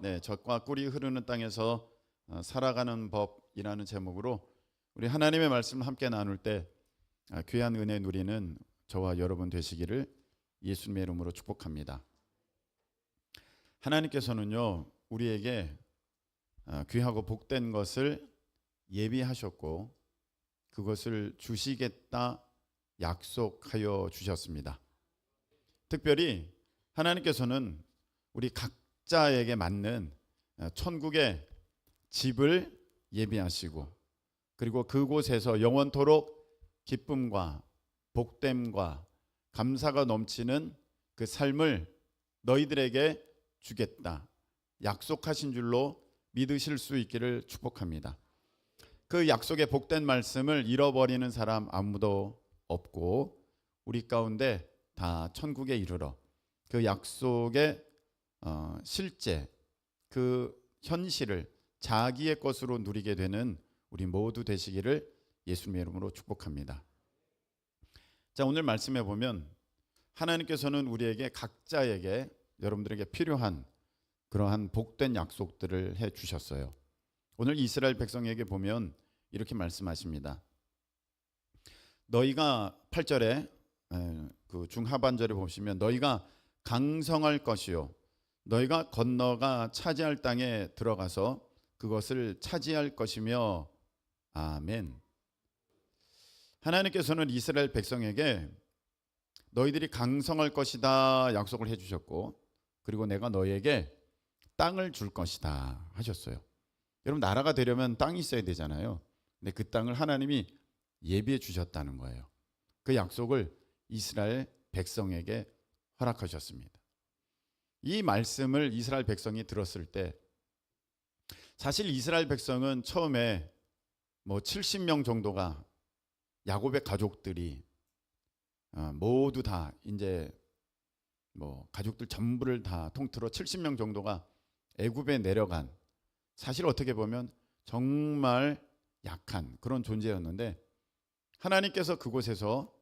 네, 젖과 꿀이 흐르는 땅에서 살아가는 법이라는 제목으로 우리 하나님의 말씀을 함께 나눌 때 귀한 은혜 누리는 저와 여러분 되시기를 예수님의 이름으로 축복합니다. 하나님께서는요, 우리에게 귀하고 복된 것을 예비하셨고 그것을 주시겠다 약속하여 주셨습니다. 특별히 하나님께서는 우리 각자에게 맞는 천국의 집을 예비하시고 그리고 그곳에서 영원토록 기쁨과 복됨과 감사가 넘치는 그 삶을 너희들에게 주겠다 약속하신 줄로 믿으실 수 있기를 축복합니다. 그 약속의 복된 말씀을 잃어버리는 사람 아무도 없고 우리 가운데 다 천국에 이르러 그 약속의 실제 그 현실을 자기의 것으로 누리게 되는 우리 모두 되시기를 예수님의 이름으로 축복합니다. 자, 오늘 말씀해 보면 하나님께서는 우리에게 각자에게 여러분들에게 필요한 그러한 복된 약속들을 해 주셨어요. 오늘 이스라엘 백성에게 보면 이렇게 말씀하십니다. 너희가 8절에 그 중하반절에 보시면 너희가 강성할 것이요 너희가 건너가 차지할 땅에 들어가서 그것을 차지할 것이며 아멘. 하나님께서는 이스라엘 백성에게 너희들이 강성할 것이다 약속을 해주셨고 그리고 내가 너희에게 땅을 줄 것이다 하셨어요. 여러분 나라가 되려면 땅이 있어야 되잖아요. 근데 그 땅을 하나님이 예비해 주셨다는 거예요. 그 약속을 이스라엘 백성에게 허락하셨습니다. 이 말씀을 이스라엘 백성이 들었을 때 사실 이스라엘 백성은 처음에 70명 정도가 야곱의 가족들이 모두 다 이제 가족들 전부를 다 통틀어 70명 정도가 애굽에 내려간 사실 어떻게 보면 정말 약한 그런 존재였는데 하나님께서 그곳에서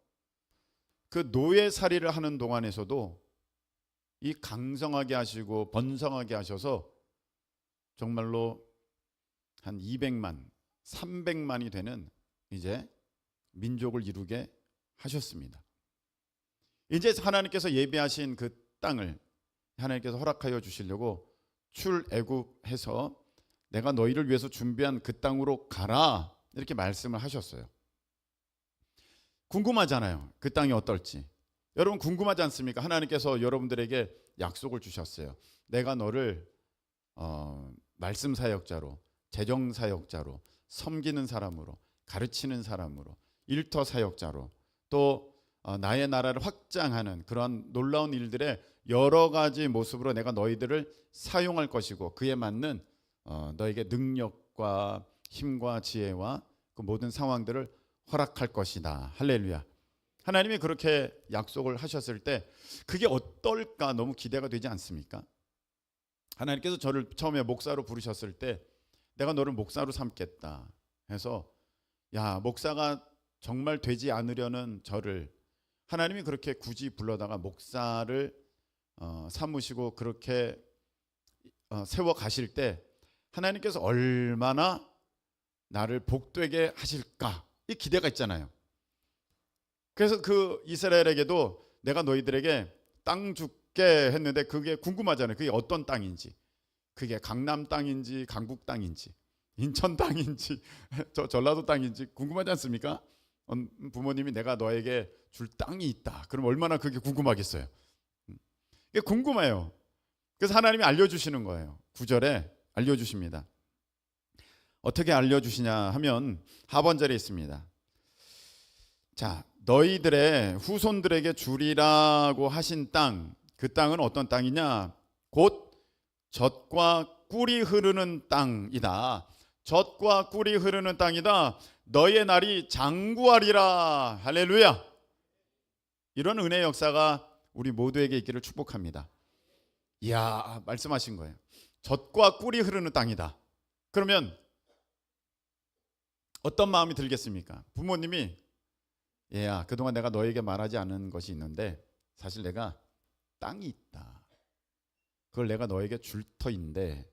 그 노예살이를 하는 동안에서도 이 강성하게 하시고 번성하게 하셔서 정말로 한 200만, 300만이 되는 이제 민족을 이루게 하셨습니다. 이제 하나님께서 예비하신 그 땅을 하나님께서 허락하여 주시려고 출애굽해서 내가 너희를 위해서 준비한 그 땅으로 가라 이렇게 말씀을 하셨어요. 궁금하잖아요. 그 땅이 어떨지. 여러분 궁금하지 않습니까? 하나님께서 여러분들에게 약속을 주셨어요. 내가 너를 말씀 사역자로, 재정 사역자로, 섬기는 사람으로, 가르치는 사람으로, 일터 사역자로 또 나의 나라를 확장하는 그런 놀라운 일들의 여러 가지 모습으로 내가 너희들을 사용할 것이고 그에 맞는 너에게 능력과 힘과 지혜와 그 모든 상황들을 허락할 것이다. 할렐루야. 하나님이 그렇게 약속을 하셨을 때 그게 어떨까 너무 기대가 되지 않습니까? 하나님께서 저를 처음에 목사로 부르셨을 때 내가 너를 목사로 삼겠다 해서 야 목사가 정말 되지 않으려는 저를 하나님이 그렇게 굳이 불러다가 목사를 삼으시고 그렇게 세워 가실 때 하나님께서 얼마나 나를 복되게 하실까 이 기대가 있잖아요. 그래서 그 이스라엘에게도 내가 너희들에게 땅 줄게 했는데 그게 궁금하잖아요. 그게 어떤 땅인지 그게 강남 땅인지 강북 땅인지 인천 땅인지 전라도 땅인지 궁금하지 않습니까? 부모님이 내가 너에게 줄 땅이 있다. 그럼 얼마나 그게 궁금하겠어요. 이게 궁금해요. 그래서 하나님이 알려주시는 거예요. 9절에 알려주십니다. 어떻게 알려주시냐 하면 하반절에 있습니다. 자, 너희들의 후손들에게 주리라고 하신 땅, 그 땅은 어떤 땅이냐? 곧 젖과 꿀이 흐르는 땅이다. 젖과 꿀이 흐르는 땅이다. 너의 날이 장구하리라. 할렐루야. 이런 은혜의 역사가 우리 모두에게 있기를 축복합니다. 이야, 말씀하신 거예요. 젖과 꿀이 흐르는 땅이다. 그러면 어떤 마음이 들겠습니까? 부모님이 얘야 그동안 내가 너에게 말하지 않은 것이 있는데 사실 내가 땅이 있다. 그걸 내가 너에게 줄 터인데.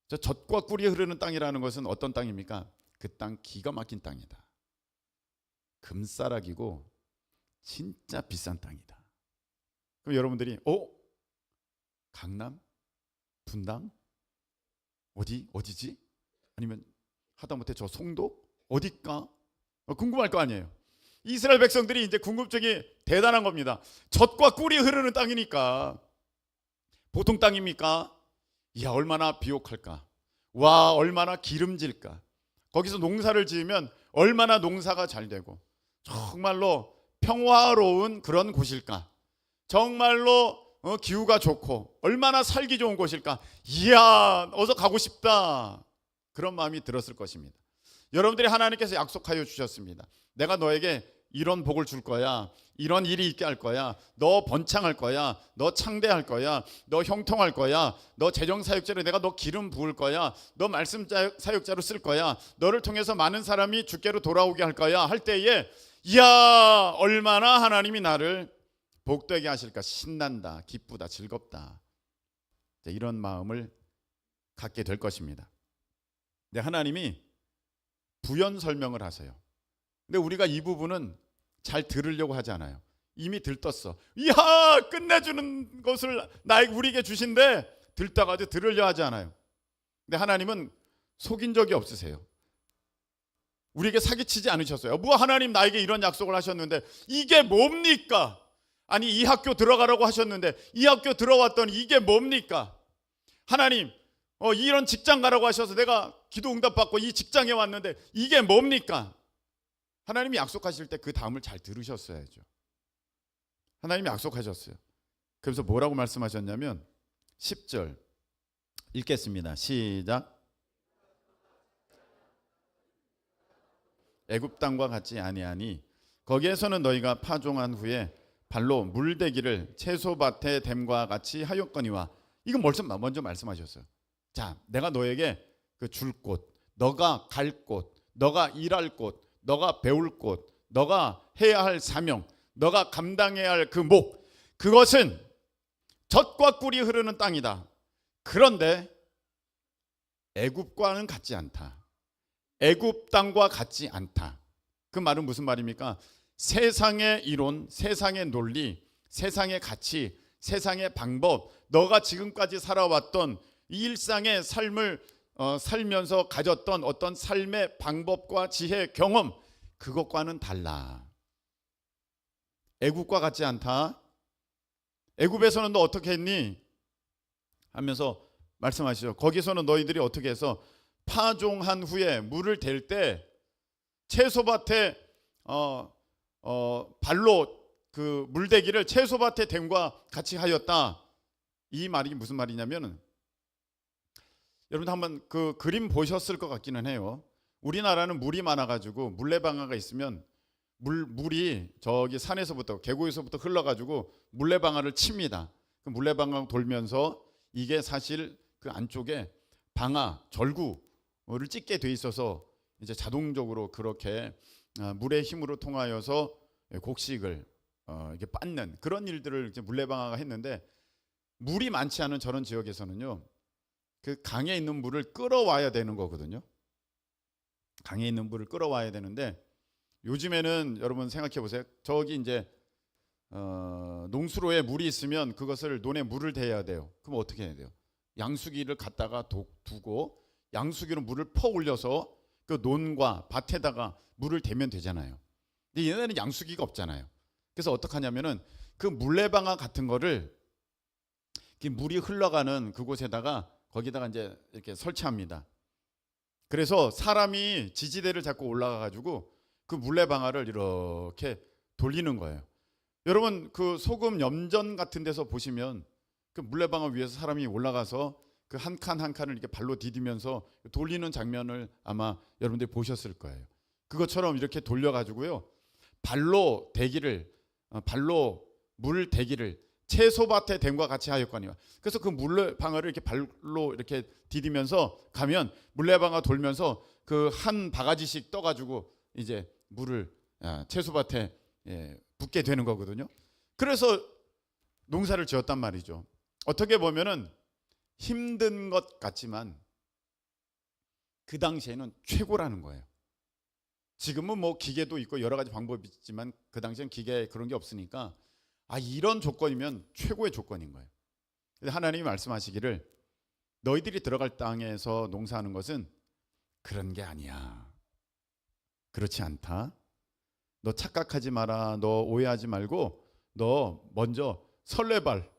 저 젖과 꿀이 흐르는 땅이라는 것은 어떤 땅입니까? 그 땅 기가 막힌 땅이다. 금싸라기고 진짜 비싼 땅이다. 그럼 여러분들이 강남? 분당? 어디지? 아니면 하다못해 저 송도? 어딜까? 궁금할 거 아니에요. 이스라엘 백성들이 이제 궁금증이 대단한 겁니다. 젖과 꿀이 흐르는 땅이니까 보통 땅입니까? 이야, 얼마나 비옥할까? 와, 얼마나 기름질까? 거기서 농사를 지으면 얼마나 농사가 잘 되고 정말로 평화로운 그런 곳일까? 정말로 기후가 좋고 얼마나 살기 좋은 곳일까? 이야, 어서 가고 싶다. 그런 마음이 들었을 것입니다. 여러분들이 하나님께서 약속하여 주셨습니다. 내가 너에게 이런 복을 줄 거야. 이런 일이 있게 할 거야. 너 번창할 거야. 너 창대할 거야. 너 형통할 거야. 너 재정사역자로 내가 너 기름 부을 거야. 너 말씀 사역자로 쓸 거야. 너를 통해서 많은 사람이 주께로 돌아오게 할 거야. 할 때에 이야, 얼마나 하나님이 나를 복되게 하실까? 신난다, 기쁘다, 즐겁다. 이런 마음을 갖게 될 것입니다. 근데 하나님이 부연 설명을 하세요. 근데 우리가 이 부분은 잘 들으려고 하지 않아요. 이미 들떴어. 이야, 끝내주는 것을 우리에게 주신데 들다가도 들으려 하지 않아요. 근데 하나님은 속인 적이 없으세요. 우리에게 사기치지 않으셨어요. 뭐 하나님 나에게 이런 약속을 하셨는데 이게 뭡니까? 아니, 이 학교 들어가라고 하셨는데 이 학교 들어왔더니 이게 뭡니까? 하나님 이런 직장 가라고 하셔서 내가 기도 응답 받고 이 직장에 왔는데 이게 뭡니까? 하나님이 약속하실 때 그 다음을 잘 들으셨어야죠. 하나님이 약속하셨어요. 그래서 뭐라고 말씀하셨냐면 10절 읽겠습니다. 시작. 애굽 땅과 같지 아니하니 거기에서는 너희가 파종한 후에 발로 물대기를 채소밭에 댐과 같이 하였거니와. 이건 먼저 말씀하셨어요. 자, 내가 너에게 그 줄 곳, 너가 갈 곳, 너가 일할 곳, 너가 배울 곳, 너가 해야 할 사명, 너가 감당해야 할 그 목, 그것은 젖과 꿀이 흐르는 땅이다. 그런데 애굽과는 같지 않다. 애굽 땅과 같지 않다. 그 말은 무슨 말입니까? 세상의 이론, 세상의 논리, 세상의 가치, 세상의 방법, 너가 지금까지 살아왔던 이 일상의 삶을 살면서 가졌던 어떤 삶의 방법과 지혜, 경험, 그것과는 달라. 애굽과 같지 않다. 애굽에서는 너 어떻게 했니? 하면서 말씀하시죠. 거기서는 너희들이 어떻게 해서 파종한 후에 물을 댈 때 채소밭에 발로 그 물대기를 채소밭에 댐과 같이 하였다. 이 말이 무슨 말이냐면, 여러분 한번 그 그림 보셨을 것 같기는 해요. 우리나라는 물이 많아가지고 물레방아가 있으면 물이 저기 산에서부터 계곡에서부터 흘러가지고 물레방아를 칩니다. 그 물레방아 돌면서 이게 사실 그 안쪽에 방아, 절구를 찢게 돼 있어서 이제 자동적으로 그렇게 물의 힘으로 통하여서 곡식을 이렇게 빻는 그런 일들을 이제 물레방아가 했는데, 물이 많지 않은 저런 지역에서는요, 그 강에 있는 물을 끌어와야 되는 거거든요. 강에 있는 물을 끌어와야 되는데, 요즘에는 여러분 생각해 보세요. 저기 이제 농수로에 물이 있으면 그것을 논에 물을 대야 돼요. 그럼 어떻게 해야 돼요? 양수기를 갖다가 두고 양수기로 물을 퍼 올려서 그 논과 밭에다가 물을 대면 되잖아요. 근데 얘네는 양수기가 없잖아요. 그래서 어떻게 하냐면은 그 물레방아 같은 거를 물이 흘러가는 그곳에다가 거기다가 이제 이렇게 설치합니다. 그래서 사람이 지지대를 잡고 올라가 가지고 그 물레방아를 이렇게 돌리는 거예요. 여러분 그 소금 염전 같은 데서 보시면 그 물레방아 위에서 사람이 올라가서 그 한 칸 한 칸을 이렇게 발로 디디면서 돌리는 장면을 아마 여러분들이 보셨을 거예요. 그것처럼 이렇게 돌려 가지고요, 발로 물 대기를 채소밭에 댐과 같이 하였거니와. 그래서 그 물레방아를 이렇게 발로 이렇게 디디면서 가면 물레방아 돌면서 그 한 바가지씩 떠가지고 이제 물을 채소밭에 붓게 되는 거거든요. 그래서 농사를 지었단 말이죠. 어떻게 보면은 힘든 것 같지만 그 당시에는 최고라는 거예요. 지금은 뭐 기계도 있고 여러 가지 방법이 있지만 그 당시엔 기계 그런 게 없으니까 이런 조건이면 최고의 조건인 거예요. 근데 하나님이 말씀하시기를 너희들이 들어갈 땅에서 농사하는 것은 그런 게 아니야. 그렇지 않다. 너 착각하지 마라. 너 오해하지 말고 너 먼저 설레발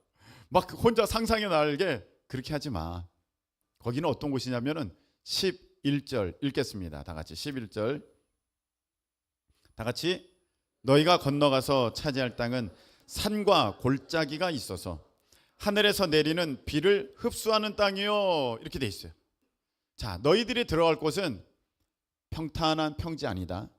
막 혼자 상상의 날개 그렇게 하지 마. 거기는 어떤 곳이냐면은 11절 읽겠습니다. 다 같이 11절 다 같이 너희가 건너가서 차지할 땅은 산과 골짜기가 있어서 하늘에서 내리는 비를 흡수하는 땅이요 이렇게 돼 있어요. 자, 너희들이 들어갈 곳은 평탄한 평지 아니다.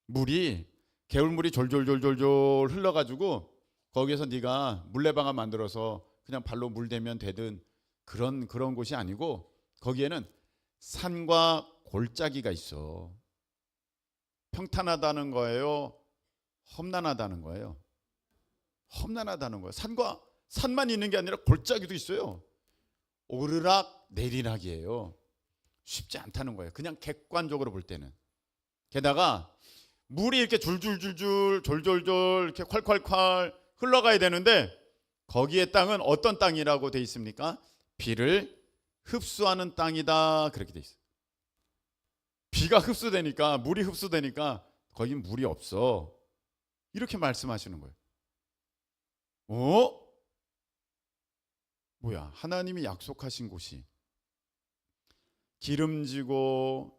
물이 개울물이 졸졸졸졸졸 흘러가지고 거기에서 네가 물레방아 만들어서 그냥 발로 물 대면 되든 그런 곳이 아니고 거기에는 산과 골짜기가 있어. 평탄하다는 거예요? 험난하다는 거예요? 험난하다는 거예요. 산만 있는 게 아니라 골짜기도 있어요. 오르락 내리락이에요. 쉽지 않다는 거예요. 그냥 객관적으로 볼 때는. 게다가 물이 이렇게 줄줄줄줄 졸졸졸 이렇게 콸콸콸 흘러가야 되는데 거기에 땅은 어떤 땅이라고 돼 있습니까? 비를 흡수하는 땅이다 그렇게 돼 있어요. 비가 흡수되니까 물이 흡수되니까 거긴 물이 없어. 이렇게 말씀하시는 거예요. 뭐야? 하나님이 약속하신 곳이 기름지고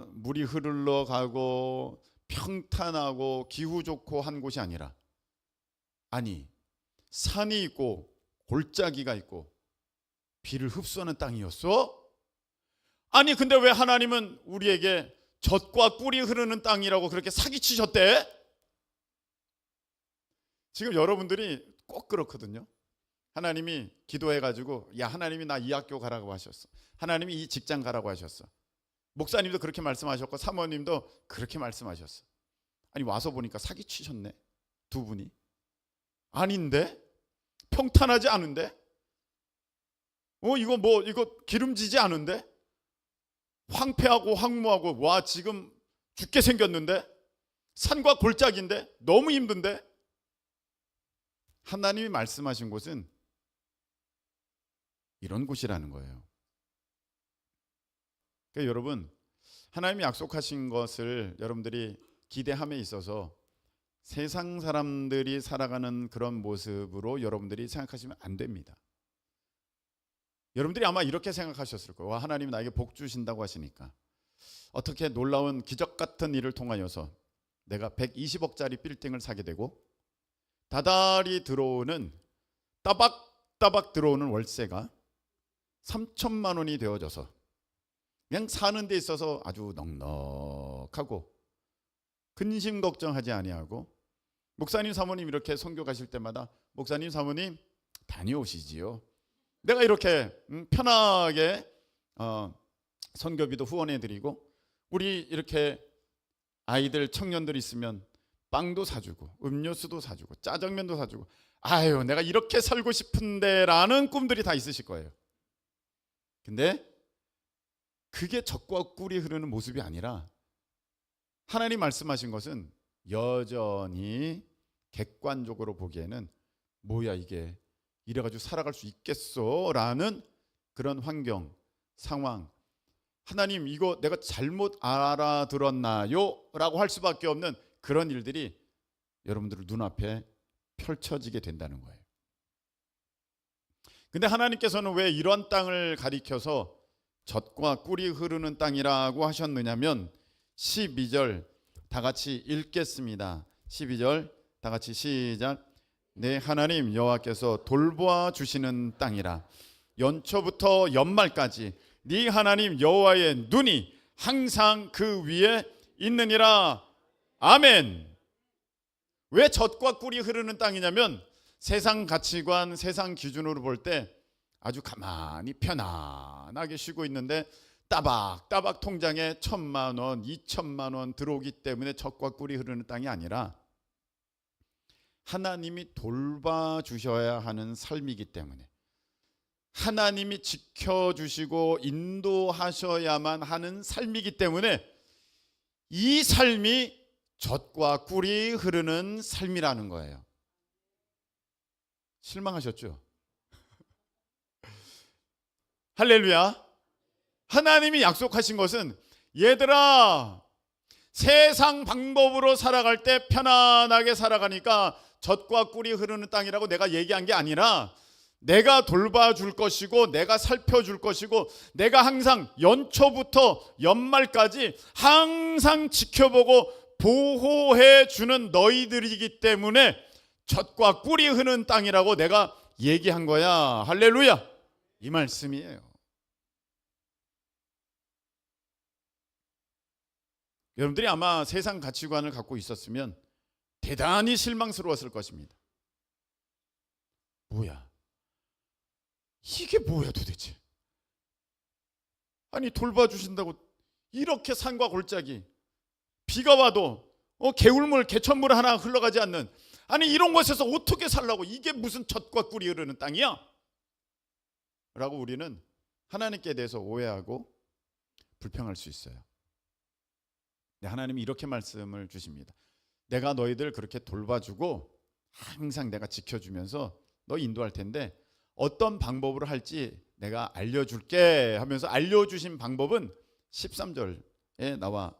물이 흐르러가고 평탄하고 기후 좋고 한 곳이 아니라 산이 있고 골짜기가 있고 비를 흡수하는 땅이었어? 근데 왜 하나님은 우리에게 젖과 꿀이 흐르는 땅이라고 그렇게 사기치셨대? 지금 여러분들이 꼭 그렇거든요. 하나님이 기도해가지고 하나님이 나 이 학교 가라고 하셨어. 하나님이 이 직장 가라고 하셨어. 목사님도 그렇게 말씀하셨고 사모님도 그렇게 말씀하셨어. 와서 보니까 사기치셨네. 두 분이. 아닌데? 평탄하지 않은데? 이거 기름지지 않은데? 황폐하고 황무하고 지금 죽게 생겼는데? 산과 골짜기인데? 너무 힘든데? 하나님이 말씀하신 곳은 이런 곳이라는 거예요. 그러니까 여러분, 하나님이 약속하신 것을 여러분들이 기대함에 있어서 세상 사람들이 살아가는 그런 모습으로 여러분들이 생각하시면 안 됩니다. 여러분들이 아마 이렇게 생각하셨을 거예요. 하나님이 나에게 복 주신다고 하시니까 어떻게 놀라운 기적 같은 일을 통하여서 내가 120억짜리 빌딩을 사게 되고 다달이 들어오는 따박따박 들어오는 월세가 3천만 원이 되어져서 그냥 사는 데 있어서 아주 넉넉하고 근심 걱정하지 아니하고 목사님 사모님 이렇게 선교 가실 때마다 목사님 사모님 다녀오시지요. 내가 이렇게 편하게 선교비도 후원해드리고 우리 이렇게 아이들 청년들 있으면 빵도 사주고 음료수도 사주고 짜장면도 사주고 내가 이렇게 살고 싶은데 라는 꿈들이 다 있으실 거예요. 근데 그게 젖과 꿀이 흐르는 모습이 아니라 하나님 말씀하신 것은 여전히 객관적으로 보기에는 뭐야 이게 이래가지고 살아갈 수 있겠어 라는 그런 환경 상황 하나님 이거 내가 잘못 알아들었나요? 라고 할 수밖에 없는 그런 일들이 여러분들 눈앞에 펼쳐지게 된다는 거예요. 근데 하나님께서는 왜 이런 땅을 가리켜서 젖과 꿀이 흐르는 땅이라고 하셨느냐면 12절 다 같이 읽겠습니다. 12절 다 같이 시작. 내 하나님 여호와께서 돌보아 주시는 땅이라 연초부터 연말까지 네 하나님 여호와의 눈이 항상 그 위에 있느니라. 아멘. 왜 젖과 꿀이 흐르는 땅이냐면 세상 가치관, 세상 기준으로 볼 때 아주 가만히 편안하게 쉬고 있는데 따박따박 통장에 1,000만 원, 2,000만 원 들어오기 때문에 젖과 꿀이 흐르는 땅이 아니라 하나님이 돌봐주셔야 하는 삶이기 때문에, 하나님이 지켜주시고 인도하셔야만 하는 삶이기 때문에 이 삶이 젖과 꿀이 흐르는 삶이라는 거예요. 실망하셨죠? 할렐루야. 하나님이 약속하신 것은, 얘들아, 세상 방법으로 살아갈 때 편안하게 살아가니까 젖과 꿀이 흐르는 땅이라고 내가 얘기한 게 아니라, 내가 돌봐줄 것이고 내가 살펴줄 것이고 내가 항상 연초부터 연말까지 항상 지켜보고 보호해 주는 너희들이기 때문에 젖과 꿀이 흐르는 땅이라고 내가 얘기한 거야. 할렐루야. 이 말씀이에요. 여러분들이 아마 세상 가치관을 갖고 있었으면 대단히 실망스러웠을 것입니다. 뭐야? 이게 뭐야 도대체? 아니, 돌봐주신다고 이렇게 산과 골짜기, 비가 와도 개울물, 개천물 하나 흘러가지 않는, 아니 이런 곳에서 어떻게 살라고, 이게 무슨 젖과 꿀이 흐르는 땅이야? 라고 우리는 하나님께 대해서 오해하고 불평할 수 있어요. 근데 하나님이 이렇게 말씀을 주십니다. 내가 너희들 그렇게 돌봐주고 항상 내가 지켜주면서 너 인도할 텐데 어떤 방법으로 할지 내가 알려줄게 하면서 알려주신 방법은 13절에 나와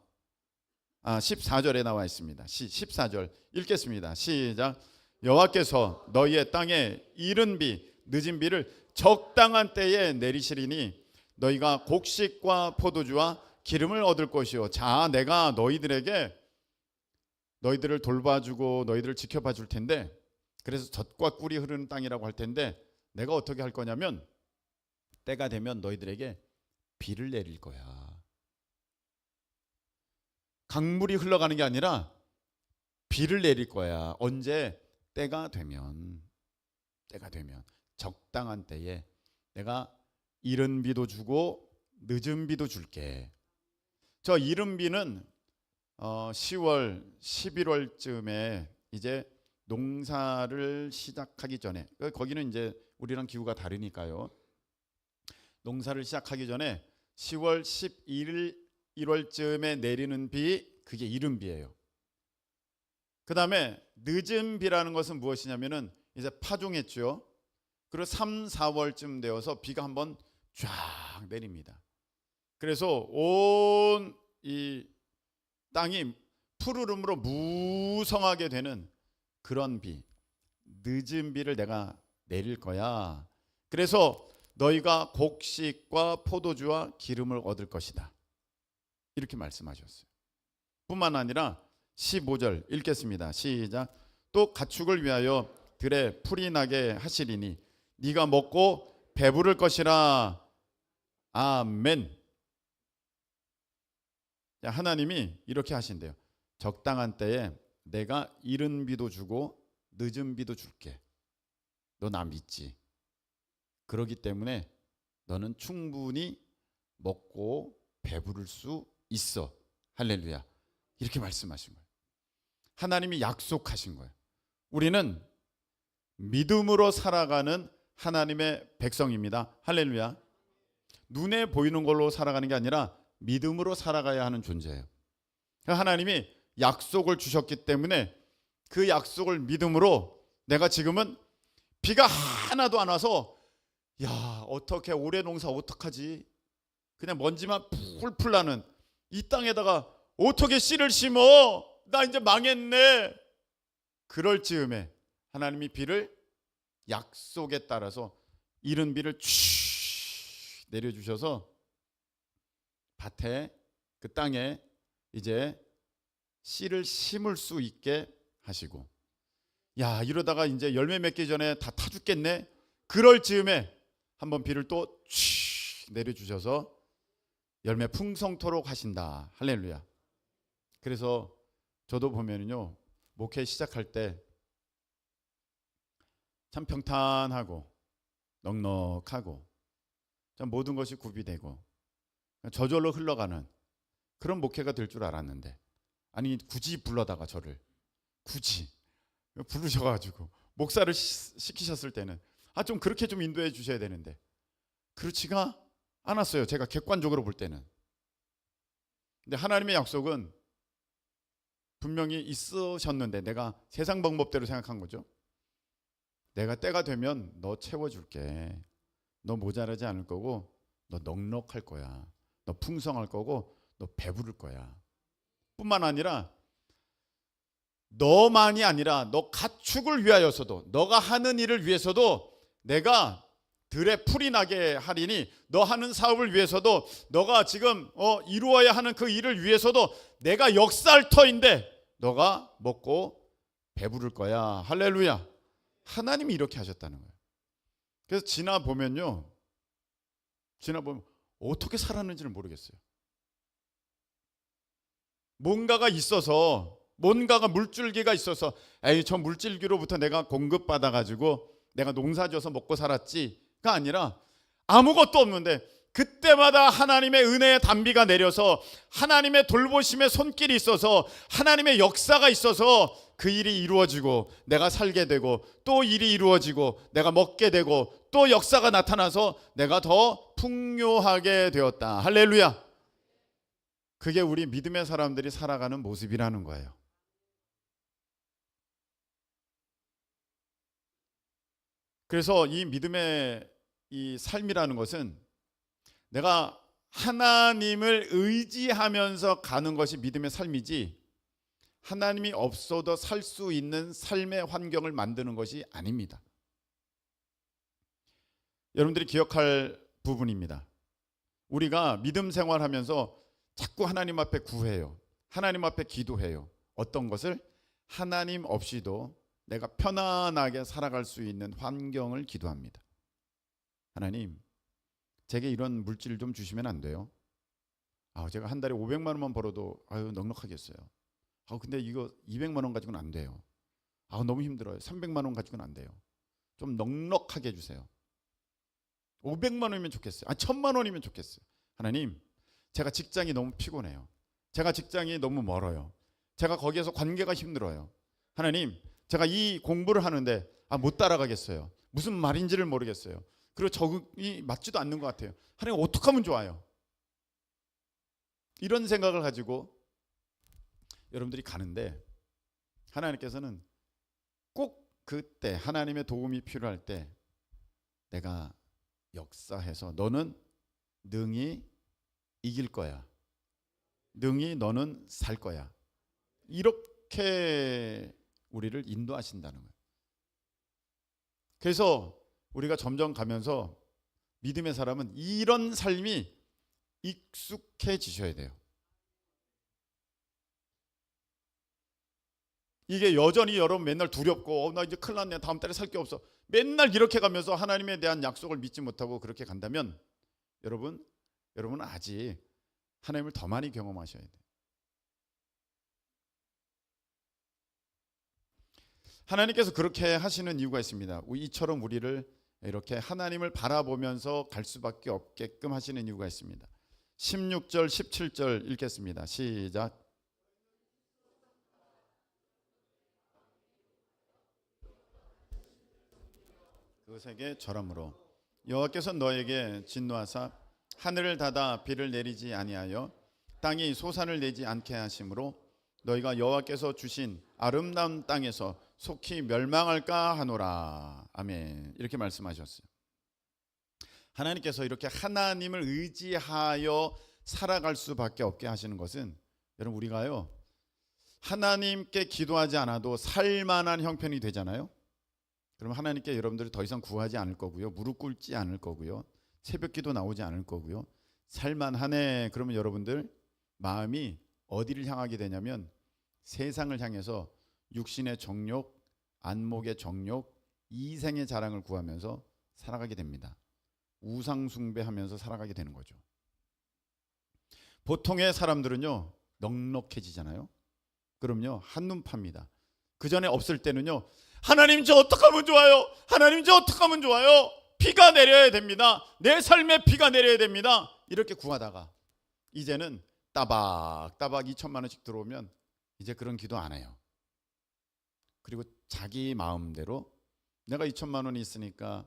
14절에 나와 있습니다. 14절 읽겠습니다. 시작. 여호와께서 너희의 땅에 이른 비 늦은 비를 적당한 때에 내리시리니 너희가 곡식과 포도주와 기름을 얻을 것이요. 자, 내가 너희들에게 너희들을 돌봐주고 너희들을 지켜봐 줄 텐데, 그래서 젖과 꿀이 흐르는 땅이라고 할 텐데 내가 어떻게 할 거냐면 때가 되면 너희들에게 비를 내릴 거야. 강물이 흘러가는 게 아니라 비를 내릴 거야. 언제? 때가 되면 적당한 때에 내가 이른 비도 주고 늦은 비도 줄게. 저 이른 비는 10월, 11월쯤에 이제 농사를 시작하기 전에, 거기는 이제 우리랑 기후가 다르니까요. 농사를 시작하기 전에 10월, 11일, 1월쯤에 내리는 비, 그게 이른 비예요. 그 다음에 늦은 비라는 것은 무엇이냐면은 이제 파종했죠. 그리고 3, 4월쯤 되어서 비가 한번 쫙 내립니다. 그래서 온 이 땅이 푸르름으로 무성하게 되는 그런 비, 늦은 비를 내가 내릴 거야. 그래서 너희가 곡식과 포도주와 기름을 얻을 것이다. 이렇게 말씀하셨어요. 뿐만 아니라 15절 읽겠습니다. 시작. 또 가축을 위하여 들에 풀이 나게 하시리니 네가 먹고 배부를 것이라. 아멘. 하나님이 이렇게 하신대요. 적당한 때에 내가 이른 비도 주고 늦은 비도 줄게. 너 나 믿지? 그러기 때문에 너는 충분히 먹고 배부를 수 있어. 할렐루야. 이렇게 말씀하신 거예요. 하나님이 약속하신 거예요. 우리는 믿음으로 살아가는 하나님의 백성입니다. 할렐루야. 눈에 보이는 걸로 살아가는 게 아니라 믿음으로 살아가야 하는 존재예요. 하나님이 약속을 주셨기 때문에 그 약속을 믿음으로, 내가 지금은 비가 하나도 안 와서 야, 어떻게 올해 농사 어떡하지? 그냥 먼지만 풀풀 나는 이 땅에다가 어떻게 씨를 심어? 나 이제 망했네. 그럴 즈음에 하나님이 비를 약속에 따라서 이른 비를 쭉 내려주셔서 밭에, 그 땅에 이제 씨를 심을 수 있게 하시고, 야, 이러다가 이제 열매 맺기 전에 다 타 죽겠네. 그럴 즈음에 한번 비를 또 내려주셔서 열매 풍성토록 하신다. 할렐루야. 그래서 저도 보면은요, 목회 시작할 때 참 평탄하고 넉넉하고 참 모든 것이 구비되고 저절로 흘러가는 그런 목회가 될 줄 알았는데, 아니 굳이 불러다가 저를 굳이 부르셔가지고 목사를 시키셨을 때는 좀 그렇게 좀 인도해 주셔야 되는데 그렇지가 않았어요. 제가 객관적으로 볼 때는. 근데 하나님의 약속은 분명히 있으셨는데 내가 세상 방법대로 생각한 거죠. 내가 때가 되면 너 채워줄게. 너 모자라지 않을 거고 너 넉넉할 거야. 너 풍성할 거고 너 배부를 거야. 뿐만 아니라 너만이 아니라 너 가축을 위하여서도 너가 하는 일을 위해서도 내가 들에 풀이 나게 하리니 너 하는 사업을 위해서도 너가 지금 이루어야 하는 그 일을 위해서도 내가 역사할 터인데 너가 먹고 배부를 거야. 할렐루야. 하나님이 이렇게 하셨다는 거예요. 그래서 지나보면 어떻게 살았는지를 모르겠어요. 뭔가가 있어서, 뭔가가 물줄기가 있어서 저 물줄기로부터 내가 공급받아 가지고 내가 농사져서 먹고 살았지가 아니라 아무것도 없는데 그때마다 하나님의 은혜의 단비가 내려서 하나님의 돌보심의 손길이 있어서 하나님의 역사가 있어서 그 일이 이루어지고 내가 살게 되고 또 일이 이루어지고 내가 먹게 되고 또 역사가 나타나서 내가 더 풍요하게 되었다. 할렐루야. 그게 우리 믿음의 사람들이 살아가는 모습이라는 거예요. 그래서 이 믿음의 이 삶이라는 것은 내가 하나님을 의지하면서 가는 것이 믿음의 삶이지 하나님이 없어도 살 수 있는 삶의 환경을 만드는 것이 아닙니다. 여러분들이 기억할 부분입니다. 우리가 믿음 생활하면서 자꾸 하나님 앞에 구해요. 하나님 앞에 기도해요. 어떤 것을? 하나님 없이도 내가 편안하게 살아갈 수 있는 환경을 기도합니다. 하나님, 제게 이런 물질 좀 주시면 안 돼요? 제가 한 달에 500만 원만 벌어도 넉넉하겠어요. 근데 이거 200만 원 가지고는 안 돼요. 너무 힘들어요. 300만 원 가지고는 안 돼요. 좀 넉넉하게 해주세요. 500만 원이면 좋겠어요. 1000만 원이면 좋겠어요. 하나님, 제가 직장이 너무 피곤해요. 제가 직장이 너무 멀어요. 제가 거기에서 관계가 힘들어요. 하나님, 제가 이 공부를 하는데 못 따라가겠어요. 무슨 말인지를 모르겠어요. 그리고 적응이 맞지도 않는 것 같아요. 하나님, 어떻게 하면 좋아요? 이런 생각을 가지고 여러분들이 가는데 하나님께서는 꼭 그때 하나님의 도움이 필요할 때 내가 역사해서 너는 능히 이길 거야. 능히 너는 살 거야. 이렇게 우리를 인도하신다는 거예요. 그래서 우리가 점점 가면서 믿음의 사람은 이런 삶이 익숙해지셔야 돼요. 이게 여전히 여러분 맨날 두렵고 나 이제 큰일 났네. 다음 달에 살 게 없어. 맨날 이렇게 가면서 하나님에 대한 약속을 믿지 못하고 그렇게 간다면 여러분은 아직 하나님을 더 많이 경험하셔야 돼요. 하나님께서 그렇게 하시는 이유가 있습니다. 이처럼 우리를 이렇게 하나님을 바라보면서 갈 수밖에 없게끔 하시는 이유가 있습니다. 16절 17절 읽겠습니다. 시작. 그것에게 절함으로 여호와께서 너에게 진노하사 하늘을 닫아 비를 내리지 아니하여 땅이 소산을 내지 않게 하심으로 너희가 여호와께서 주신 아름다운 땅에서 속히 멸망할까 하노라. 아멘. 이렇게 말씀하셨어요. 하나님께서 이렇게 하나님을 의지하여 살아갈 수밖에 없게 하시는 것은 여러분 우리가요 하나님께 기도하지 않아도 살만한 형편이 되잖아요. 그럼 하나님께 여러분들이 더 이상 구하지 않을 거고요. 무릎 꿇지 않을 거고요. 새벽기도 나오지 않을 거고요. 살만하네. 그러면 여러분들 마음이 어디를 향하게 되냐면 세상을 향해서 육신의 정욕, 안목의 정욕, 이생의 자랑을 구하면서 살아가게 됩니다. 우상 숭배하면서 살아가게 되는 거죠. 보통의 사람들은요 넉넉해지잖아요. 그럼요 한눈 팝니다. 그 전에 없을 때는요 하나님 저 어떻게 하면 좋아요? 하나님 저 어떻게 하면 좋아요? 비가 내려야 됩니다. 내 삶에 비가 내려야 됩니다. 이렇게 구하다가 이제는 따박따박 2천만 원씩 들어오면 이제 그런 기도 안 해요. 그리고 자기 마음대로 내가 2천만 원이 있으니까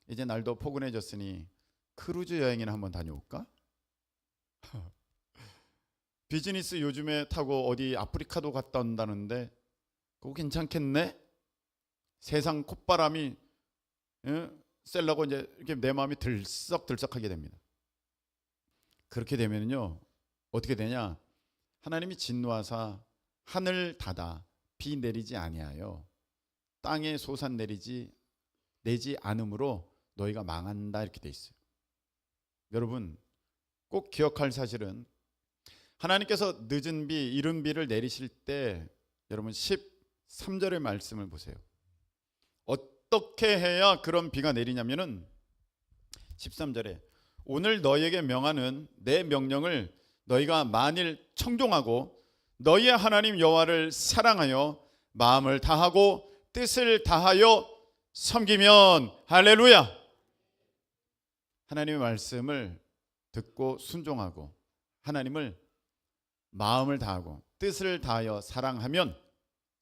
이제 날도 포근해졌으니 크루즈 여행이나 한번 다녀올까? 비즈니스 요즘에 타고 어디 아프리카도 갔다 온다는데 그거 괜찮겠네? 세상 콧바람이 쐬려고 이제 이렇게 내 마음이 들썩들썩하게 됩니다. 그렇게 되면요 어떻게 되냐? 하나님이 진노하사 하늘 닫아 비 내리지 아니하여 땅에 솟아 내지 않으므로 너희가 망한다 이렇게 돼 있어요. 여러분 꼭 기억할 사실은 하나님께서 늦은 비, 이른 비를 내리실 때 여러분 13절의 말씀을 보세요. 어떻게 해야 그런 비가 내리냐면은 13절에 오늘 너희에게 명하는 내 명령을 너희가 만일 청종하고 너희의 하나님 여호와를 사랑하여 마음을 다하고 뜻을 다하여 섬기면 할렐루야. 하나님의 말씀을 듣고 순종하고 하나님을 마음을 다하고 뜻을 다하여 사랑하면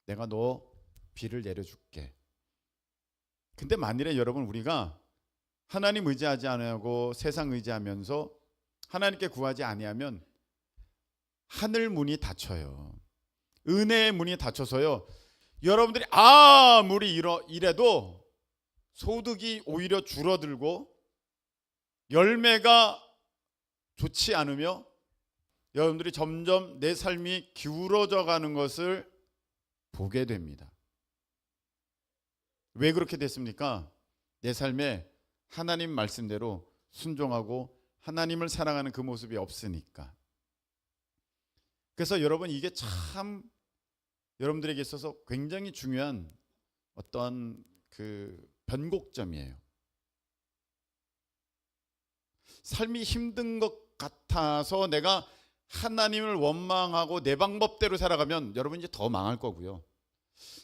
내가 너 비를 내려줄게. 근데 만일에 여러분 우리가 하나님 의지하지 않고 세상 의지하면서 하나님께 구하지 아니하면 하늘 문이 닫혀요. 은혜의 문이 닫혀서요. 여러분들이 아무리 이래도 소득이 오히려 줄어들고 열매가 좋지 않으며 여러분들이 점점 내 삶이 기울어져 가는 것을 보게 됩니다. 왜 그렇게 됐습니까? 내 삶에 하나님 말씀대로 순종하고 하나님을 사랑하는 그 모습이 없으니까. 그래서 여러분 이게 참 여러분들에게 있어서 굉장히 중요한 어떤 그 변곡점이에요. 삶이 힘든 것 같아서 내가 하나님을 원망하고 내 방법대로 살아가면 여러분 이제 더 망할 거고요.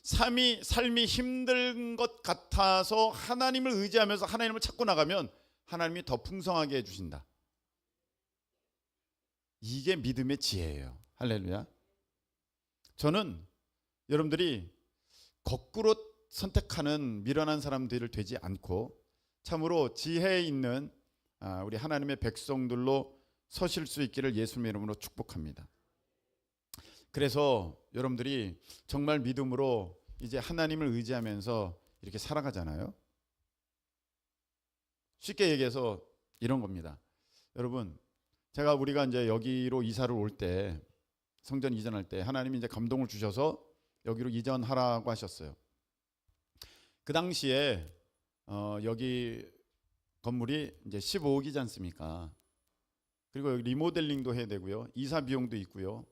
삶이 힘든 것 같아서 하나님을 의지하면서 하나님을 찾고 나가면 하나님이 더 풍성하게 해주신다. 이게 믿음의 지혜예요. 할렐루야. 저는 여러분들이 거꾸로 선택하는 미련한 사람들을 되지 않고 참으로 지혜 있는 우리 하나님의 백성들로 서실 수 있기를 예수님의 이름으로 축복합니다. 그래서 여러분들이 정말 믿음으로 이제 하나님을 의지하면서 이렇게 살아가잖아요. 쉽게 얘기해서 이런 겁니다. 여러분, 우리가 이제 여기로 이사를 올 때, 성전 이전할 때 하나님이 이제 감동을 주셔서 여기로 이전하라고 하셨어요. 그 당시에 여기 건물이 이제 15억이지 않습니까? 그리고 여기 리모델링도 해야 되고요. 이사 비용도 있고요.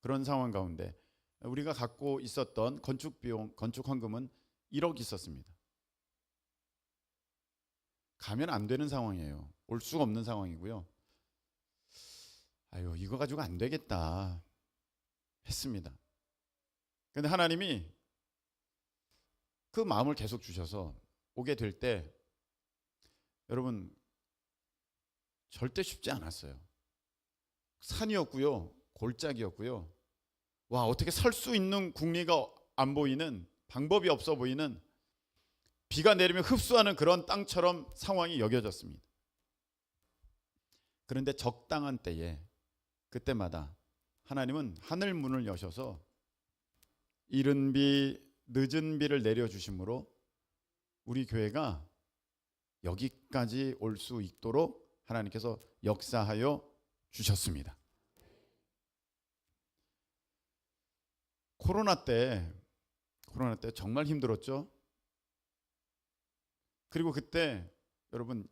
그런 상황 가운데 우리가 갖고 있었던 건축 비용, 건축 헌금은 1억 있었습니다. 가면 안 되는 상황이에요. 올 수가 없는 상황이고요. 아유, 이거 가지고 안 되겠다 했습니다. 근데 하나님이 그 마음을 계속 주셔서 오게 될 때 여러분 절대 쉽지 않았어요. 산이었고요. 골짜기였고요. 와, 어떻게 살 수 있는 궁리가 안 보이는, 방법이 없어 보이는, 비가 내리면 흡수하는 그런 땅처럼 상황이 여겨졌습니다. 그런데 적당한 때에 그때마다 하나님은 하늘 문을 여셔서 이른 비, 늦은 비를 내려주심으로 우리 교회가 여기까지 올 수 있도록 하나님께서 역사하여 주셨습니다. 코로나 때 정말 힘들었죠. 그리고 그때 여러분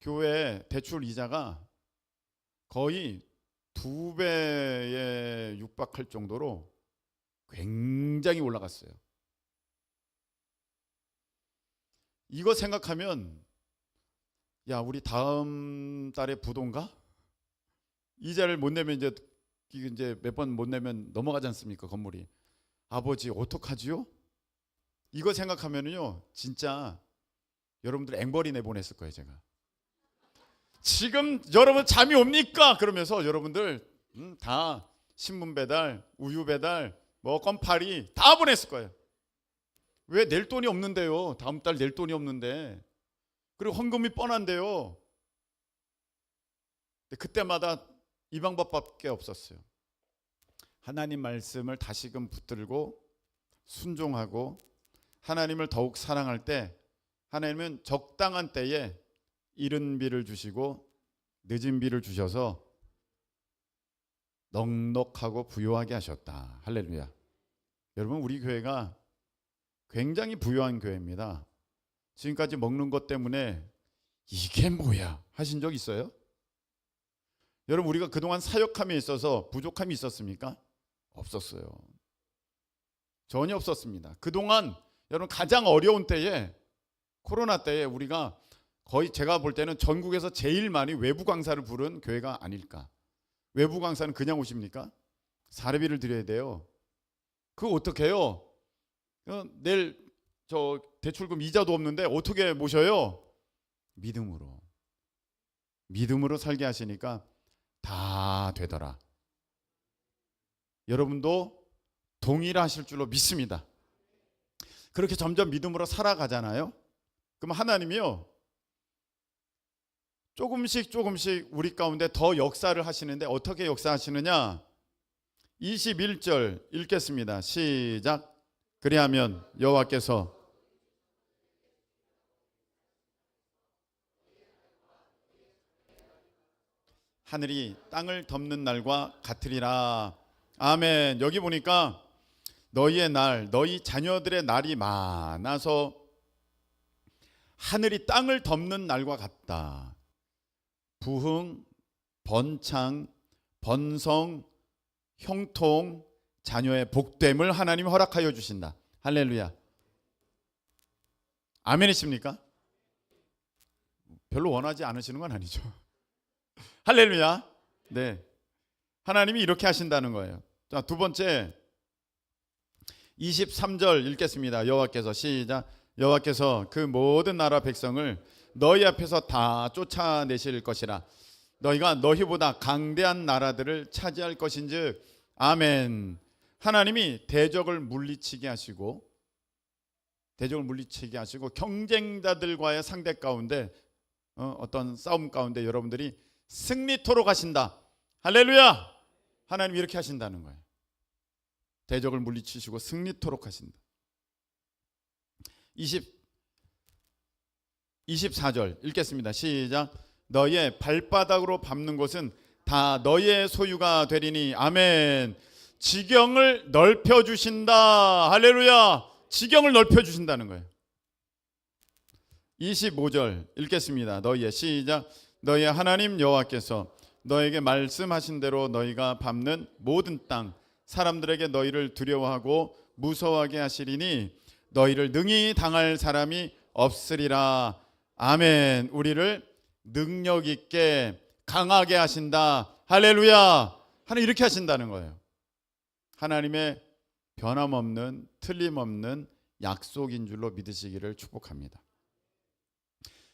교회 대출 이자가 거의 2배에 육박할 정도로 굉장히 올라갔어요. 이거 생각하면 야, 우리 다음 달에 부도인가? 이자를 못 내면 이제 몇 번 못 내면 넘어가지 않습니까? 건물이. 아버지 어떡하지요? 이거 생각하면요 진짜 여러분들 앵벌이 내보냈을 거예요. 제가 지금 여러분 잠이 옵니까? 그러면서 여러분들 다 신문 배달, 우유 배달, 뭐 건파리 다 보냈을 거예요. 왜 낼 돈이 없는데요? 다음 달 낼 돈이 없는데. 그리고 헌금이 뻔한데요. 그때마다 이 방법밖에 없었어요. 하나님 말씀을 다시금 붙들고 순종하고 하나님을 더욱 사랑할 때 하나님은 적당한 때에 이른 비를 주시고 늦은 비를 주셔서 넉넉하고 부유하게 하셨다. 할렐루야. 여러분, 우리 교회가 굉장히 부유한 교회입니다. 지금까지 먹는 것 때문에 이게 뭐야 하신 적 있어요? 여러분, 우리가 그동안 사역함에 있어서 부족함이 있었습니까? 없었어요. 전혀 없었습니다. 그동안 여러분 가장 어려운 때에, 코로나 때에 우리가 거의 제가 볼 때는 전국에서 제일 많이 외부 강사를 부른 교회가 아닐까. 외부 강사는 그냥 오십니까? 사례비를 드려야 돼요. 그거 어떻게 해요? 내일 저 대출금 이자도 없는데 어떻게 모셔요? 믿음으로 살게 하시니까 다 되더라. 여러분도 동일하실 줄로 믿습니다. 그렇게 점점 믿음으로 살아가잖아요. 그럼 하나님이요 조금씩 우리 가운데 더 역사를 하시는데 어떻게 역사하시느냐? 21절 읽겠습니다. 시작. 그리하면 여호와께서 하늘이 땅을 덮는 날과 같으리라. 아멘. 여기 보니까 너희의 날, 너희 자녀들의 날이 많아서 하늘이 땅을 덮는 날과 같다. 부흥, 번창, 번성, 형통, 자녀의 복됨을 하나님이 허락하여 주신다. 할렐루야. 아멘이십니까? 별로 원하지 않으시는 건 아니죠. 할렐루야. 네, 하나님이 이렇게 하신다는 거예요. 자, 두 번째 23절 읽겠습니다. 여호와께서 시작. 여호와께서 그 모든 나라 백성을 너희 앞에서 다 쫓아내실 것이라. 너희가 너희보다 강대한 나라들을 차지할 것인즉. 아멘. 하나님이 대적을 물리치게 하시고 경쟁자들과의 상대 가운데 어떤 싸움 가운데 여러분들이 승리토록 하신다. 할렐루야. 하나님 이렇게 하신다는 거예요. 대적을 물리치시고 승리토록 하신다. 24절 읽겠습니다. 시작. 너희의 발바닥으로 밟는 곳은 다 너희의 소유가 되리니. 아멘. 지경을 넓혀주신다. 할렐루야. 지경을 넓혀주신다는 거예요. 25절 읽겠습니다. 너희의 시작. 너희의 하나님 여호와께서 너에게 말씀하신 대로 너희가 밟는 모든 땅 사람들에게 너희를 두려워하고 무서워하게 하시리니 너희를 능히 당할 사람이 없으리라. 아멘. 우리를 능력 있게 강하게 하신다. 할렐루야. 하나님 이렇게 하신다는 거예요. 하나님의 변함없는 틀림없는 약속인 줄로 믿으시기를 축복합니다.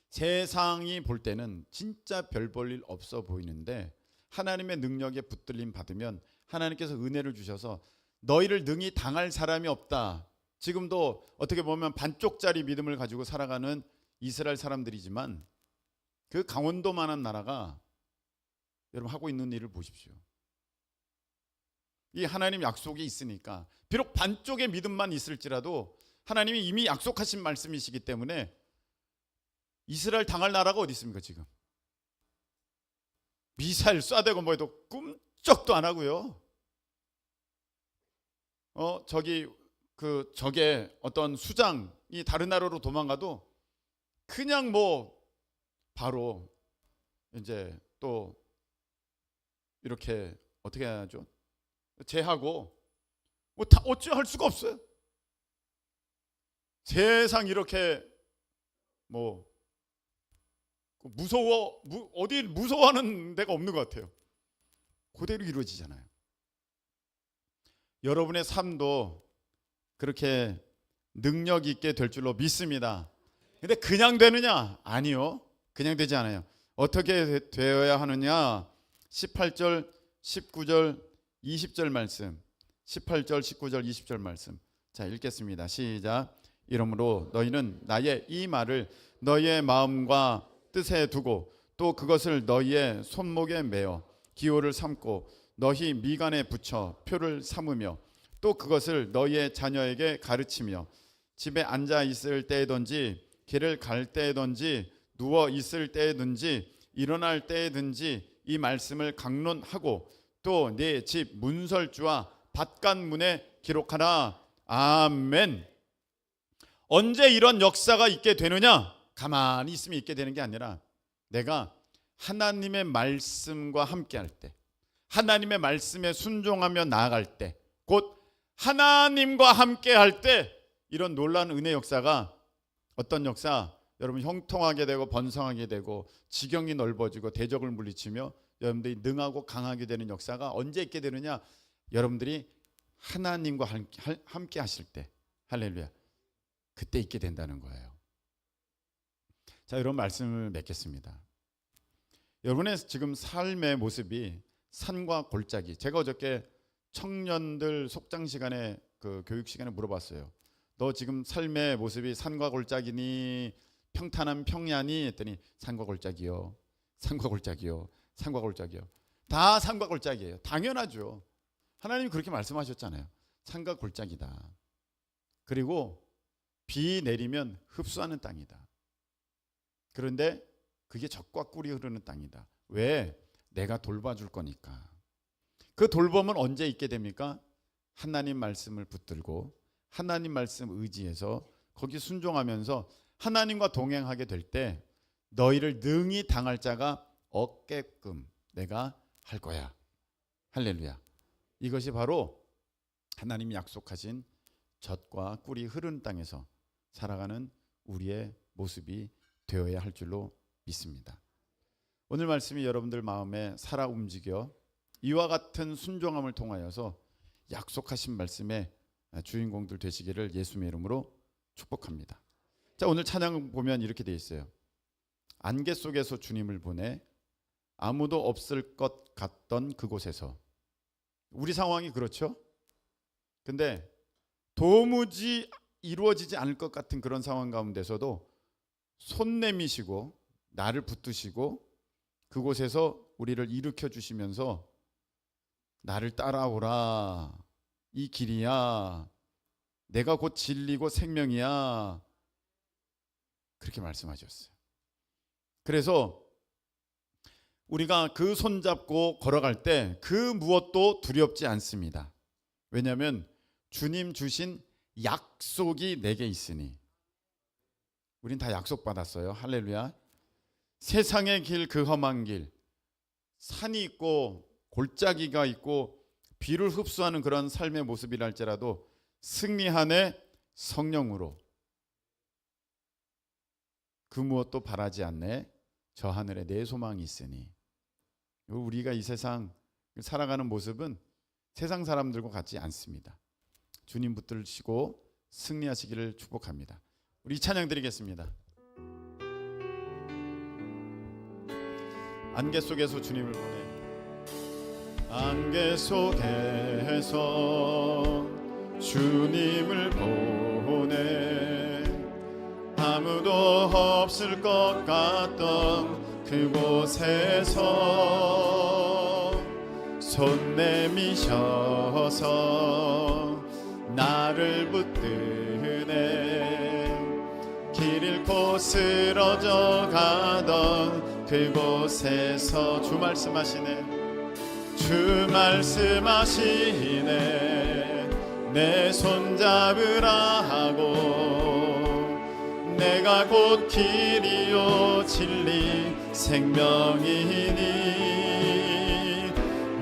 세상이 볼 때는 진짜 별 볼 일 없어 보이는데 하나님의 능력에 붙들림 받으면 하나님께서 은혜를 주셔서 너희를 능히 당할 사람이 없다. 지금도 어떻게 보면 반쪽짜리 믿음을 가지고 살아가는 이스라엘 사람들이지만 그 강원도만한 나라가 여러분 하고 있는 일을 보십시오. 이 하나님 약속이 있으니까 비록 반쪽의 믿음만 있을지라도 하나님이 이미 약속하신 말씀이시기 때문에 이스라엘 당할 나라가 어디 있습니까? 지금 미사일 쏴대고 뭐해도 꿈쩍도 안 하고요. 저게 어떤 수장이 다른 나라로 도망가도 그냥 뭐 바로 이제 또 이렇게 어떻게 하죠? 제하고 뭐 다 어찌할 수가 없어요. 세상 이렇게 뭐 어디 무서워하는 데가 없는 것 같아요. 그대로 이루어지잖아요. 여러분의 삶도 그렇게 능력 있게 될 줄로 믿습니다. 근데 그냥 되느냐? 아니요. 그냥 되지 않아요. 어떻게 되어야 하느냐? 18절, 19절, 20절 말씀. 18절, 19절, 20절 말씀. 자, 읽겠습니다. 시작. 이러므로 너희는 나의 이 말을 너희의 마음과 뜻에 두고 또 그것을 너희의 손목에 매어 기호를 삼고 너희 미간에 붙여 표를 삼으며 또 그것을 너희의 자녀에게 가르치며 집에 앉아 있을 때든지 길을 갈 때든지 누워 있을 때든지 일어날 때든지 이 말씀을 강론하고 또 네 집 문설주와 밭간문에 기록하라. 아멘. 언제 이런 역사가 있게 되느냐? 가만히 있으면 있게 되는 게 아니라 내가 하나님의 말씀과 함께할 때, 하나님의 말씀에 순종하며 나아갈 때, 곧 하나님과 함께할 때 이런 놀라운 은혜 역사가, 어떤 역사? 여러분 형통하게 되고 번성하게 되고 지경이 넓어지고 대적을 물리치며 여러분들이 능하고 강하게 되는 역사가 언제 있게 되느냐? 여러분들이 하나님과 함께 하실 때, 할렐루야, 그때 있게 된다는 거예요. 자, 이런 말씀을 맺겠습니다. 여러분의 지금 삶의 모습이 산과 골짜기. 제가 어저께 청년들 속장 시간에, 그 교육 시간에 물어봤어요. 너 지금 삶의 모습이 산과 골짜기니 평탄한 평야니 했더니 산과 골짜기요. 산과 골짜기요. 산과 골짜기요. 다 산과 골짜기예요. 당연하죠. 하나님이 그렇게 말씀하셨잖아요. 산과 골짜기다. 그리고 비 내리면 흡수하는 땅이다. 그런데 그게 젖과 꿀이 흐르는 땅이다. 왜? 내가 돌봐줄 거니까. 그 돌봄은 언제 있게 됩니까? 하나님 말씀을 붙들고 하나님 말씀 의지해서 거기 순종하면서 하나님과 동행하게 될 때 너희를 능히 당할 자가 없게끔 내가 할 거야. 할렐루야. 이것이 바로 하나님이 약속하신 젖과 꿀이 흐르는 땅에서 살아가는 우리의 모습이 되어야 할 줄로 믿습니다. 오늘 말씀이 여러분들 마음에 살아 움직여 이와 같은 순종함을 통하여서 약속하신 말씀의 주인공들 되시기를 예수님의 이름으로 축복합니다. 자, 오늘 찬양 보면 이렇게 되어 있어요. 안개 속에서 주님을 보내 아무도 없을 것 같던 그곳에서. 우리 상황이 그렇죠? 근데 도무지 이루어지지 않을 것 같은 그런 상황 가운데서도 손 내미시고 나를 붙드시고 그곳에서 우리를 일으켜 주시면서 나를 따라오라. 이 길이야. 내가 곧 진리고 생명이야. 그렇게 말씀하셨어요. 그래서 우리가 그 손잡고 걸어갈 때 그 무엇도 두렵지 않습니다. 왜냐하면 주님 주신 약속이 내게 있으니. 우린 다 약속받았어요. 할렐루야. 세상의 길, 그 험한 길, 산이 있고 골짜기가 있고 비를 흡수하는 그런 삶의 모습이랄지라도 승리하네 성령으로 그 무엇도 바라지 않네 저 하늘에 내 소망이 있으니. 우리가 이 세상 살아가는 모습은 세상 사람들과 같지 않습니다. 주님 붙들시고 승리하시기를 축복합니다. 우리 찬양 드리겠습니다. 안개 속에서 주님을 보내. 안개 속에서 주님을 보내. 아무도 없을 것 같던 그곳에서 손 내미셔서 나를 붙드네. 길 잃고 쓰러져 가던 그곳에서 주 말씀하시네. 주 말씀하시네. 내 손 잡으라 하고 내가 곧 길이요 진리 생명이니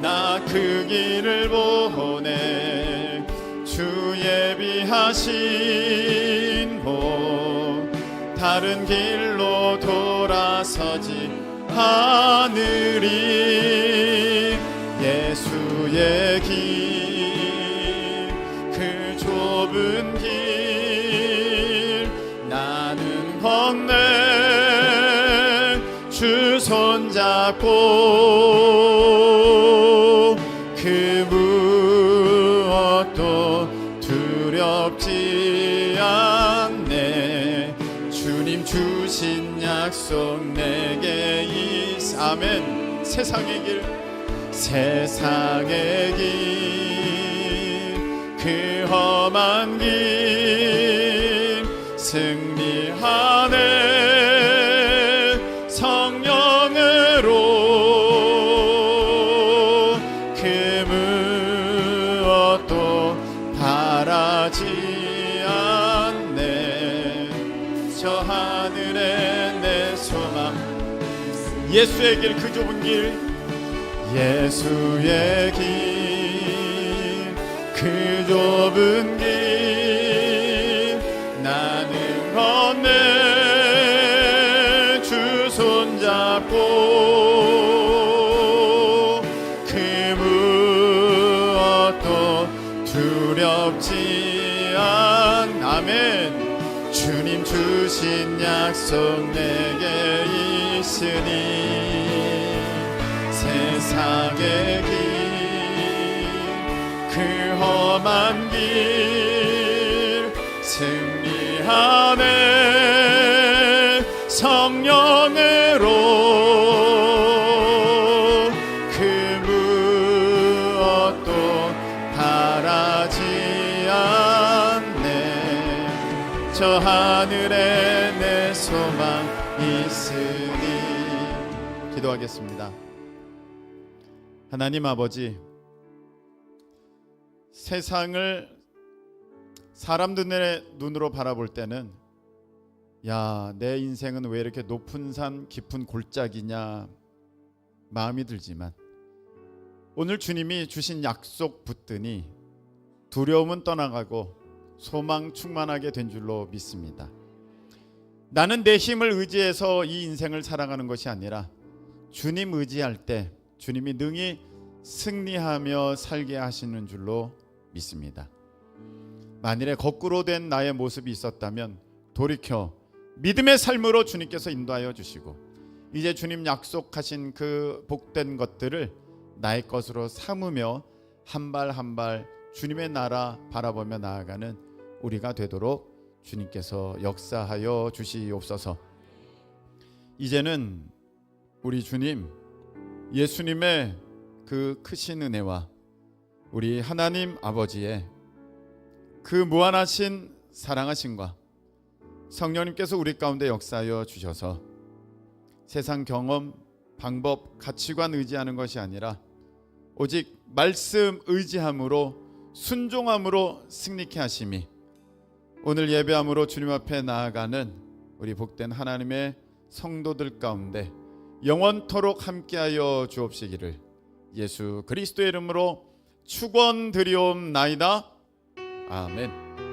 나 그 길을 보내. 주 예비하신 곳 다른 길로 돌아서지 하늘이 예수의 길, 그 좁은 길 나는 건네. 주 손잡고 그 무엇도 두렵지 않네. 약속 내게 있 아멘. 세상의 길 그 험한 길 승리하네 성령으로 그 무엇도 바라지 않네. 저 하늘에 내 소망 예수의 길 그 좁은 길 예수의 길 그 좁은 길 나는 건네 주 손잡고 그 무엇도 두렵지 않 아멘. 주님 주신 약속 내게 있으니 세상의 길 그 험한 길 승리하네 성령으로 그 무엇도 바라지 않네. 저 하늘에 내 소망 있으니. 기도하겠습니다. 하나님 아버지, 세상을 사람들의 눈으로 바라볼 때는 야, 내 인생은 왜 이렇게 높은 산 깊은 골짜기냐 마음이 들지만 오늘 주님이 주신 약속 붙드니 두려움은 떠나가고 소망 충만하게 된 줄로 믿습니다. 나는 내 힘을 의지해서 이 인생을 살아가는 것이 아니라 주님 의지할 때 주님이 능히 승리하며 살게 하시는 줄로 믿습니다. 만일에 거꾸로 된 나의 모습이 있었다면 돌이켜 믿음의 삶으로 주님께서 인도하여 주시고 이제 주님 약속하신 그 복된 것들을 나의 것으로 삼으며 한 발 한 발 주님의 나라 바라보며 나아가는 우리가 되도록 주님께서 역사하여 주시옵소서. 이제는 우리 주님 예수님의 그 크신 은혜와 우리 하나님 아버지의 그 무한하신 사랑하심과 성령님께서 우리 가운데 역사하여 주셔서 세상 경험, 방법, 가치관 의지하는 것이 아니라 오직 말씀 의지함으로 순종함으로 승리케 하심이 오늘 예배함으로 주님 앞에 나아가는 우리 복된 하나님의 성도들 가운데 영원토록 함께하여 주옵시기를 예수 그리스도의 이름으로 축원드리옵나이다. 아멘.